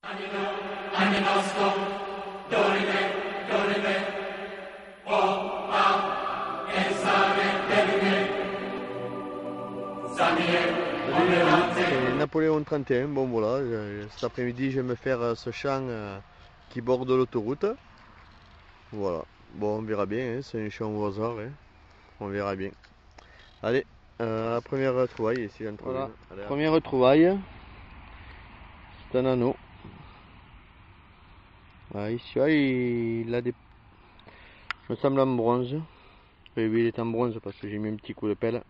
C'est Napoléon 31, bon voilà, cet après-midi je vais me faire ce champ qui borde l'autoroute. Voilà, bon on verra bien, hein, c'est un champ au hasard, hein. On verra bien. Allez, la première trouvaille ici. Voilà, première trouvaille, c'est un anneau. Voilà, ici il a des... me semble en bronze. Oui, il est en bronze parce que j'ai mis un petit coup de pelle.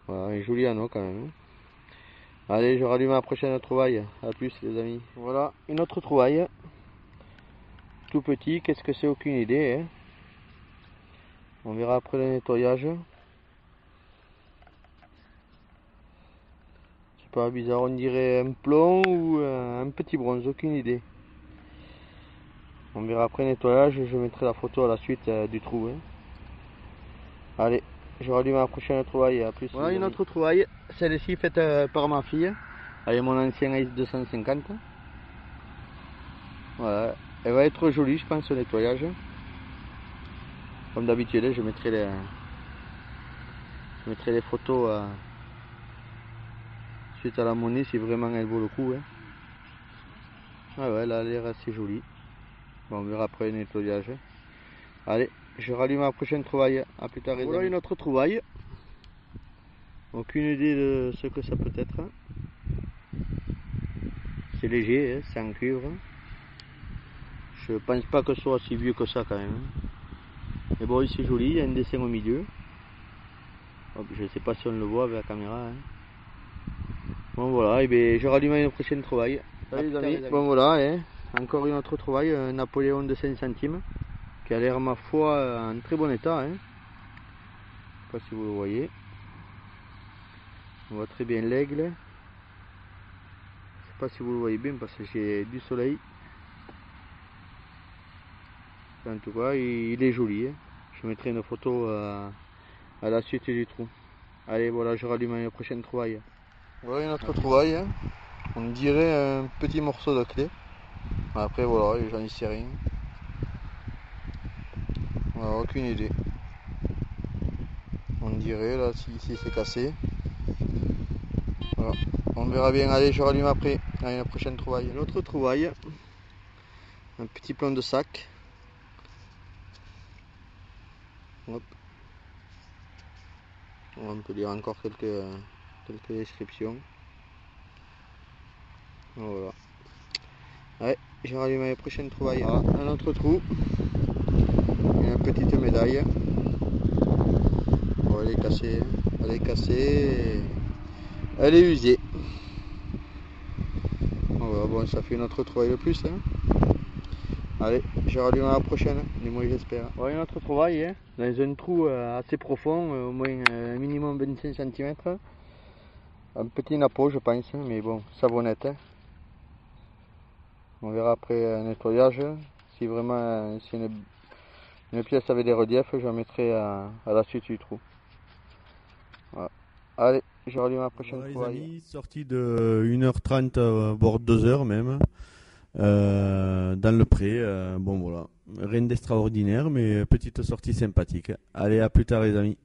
Voilà, un joli anneau quand même. Allez, je rallume la prochaine trouvaille. A plus les amis. Voilà, une autre trouvaille. Tout petit, qu'est-ce que c'est? Aucune idée. Hein. On verra après le nettoyage. C'est pas bizarre, on dirait un plomb ou un petit bronze, aucune idée. On verra après le nettoyage, je mettrai la photo à la suite du trou. Hein. Allez. Je rallume la prochaine trouvaille, à plus. Voilà une autre trouvaille, celle-ci faite par ma fille, avec mon ancien Ace 250. Voilà, elle va être jolie je pense au nettoyage. Comme d'habitude, je mettrai les photos suite à la monnaie si vraiment elle vaut le coup. Hein. Ah ouais, elle a l'air assez jolie. Bon, on verra après le nettoyage. Allez. Je rallume la prochaine trouvaille, à plus tard. Voilà une autre trouvaille. Aucune idée de ce que ça peut être. C'est léger, hein, c'est en cuivre. Je pense pas que ce soit si vieux que ça quand même. Mais bon, c'est joli, il y a un dessin au milieu. Hop, je ne sais pas si on le voit avec la caméra. Hein. Bon voilà, et bien, je rallume une prochaine trouvaille. Salut les amis. Bon voilà, hein, encore une autre trouvaille, un Napoléon de 5 centimes. Qui a l'air ma foi en très bon état. Hein. Je ne sais pas si vous le voyez. On voit très bien l'aigle. Je ne sais pas si vous le voyez bien parce que j'ai du soleil. En tout cas, il est joli. Hein. Je mettrai une photo à la suite du trou. Allez, voilà, je rallume la prochaine trouvaille. Voilà une autre trouvaille. Hein. On dirait un petit morceau de clé. Après, voilà, j'en sais rien. Voilà, aucune idée. On dirait là si c'est cassé. Voilà. On verra bien. Allez, je rallume après. Allez, la prochaine trouvaille. Une autre trouvaille. Un petit plomb de sac. Hop. On peut lire encore quelques descriptions. Voilà. Allez, je rallume la prochaine trouvaille. Voilà, un autre trou. Une petite médaille. Bon, elle est cassée. Elle est cassée. Elle est usée. Voilà, bon, ça fait une autre trouvaille de plus. Hein. Allez, je rallume la prochaine, du moins j'espère. Voilà une autre trouvaille, hein, dans un trou assez profond, au moins un minimum 25 cm. Un petit nappot, je pense, mais bon, savonnette. Hein. On verra après un nettoyage. Si vraiment c'est une pièce avec des reliefs, je la mettrai à la suite du trou. Voilà. Allez, je rallume la prochaine trouvaille. Amis, sortie de 1h30, voire 2h même. Dans le pré, bon voilà, rien d'extraordinaire, mais petite sortie sympathique. Allez, à plus tard les amis.